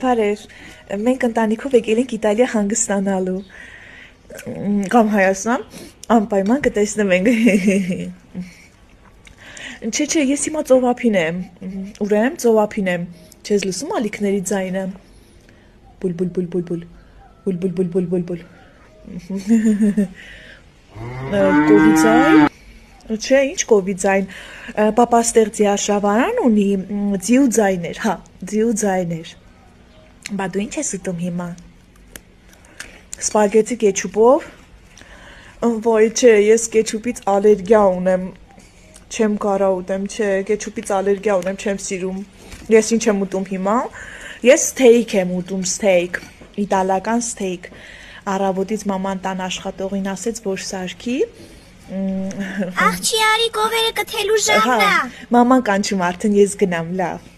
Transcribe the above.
Բարեր, մենք ընտանիքով եկել ենք Իտալիա հանգստանալու, կամ Հայաստան, անպայման կտեսնվենք։ Չէ, ես հիմա ծովափին եմ, ուրեմն ծովափին եմ, չես լսում ալիքների ձայնը, բուլ, բուլ, կովի ձայն, չէ, ինչ կովի ձայն, պապաստեղծի արշավարան ունի ձիու ձայներ, հա, ձիու ձայներ, բա դու ինչ ես ուտում հիմա, սպագետի կեչուպով, ոյ չէ, ես կեչուպից ալերգիա ունեմ, չեմ կարա ուտեմ, չէ, կեչուպից ալերգիա ունեմ, չեմ սիրում, ես ինչ եմ ուտում հիմա, ես ստեյք եմ ուտում, ստեյք, իտալական ստեյք, առավոտից մաման տան աշխատողին ասեց, որ սարքի, Աղջի արի գովերը կթելու ժամն է։ Մաման կանչում արդեն ես գնամ, լավ։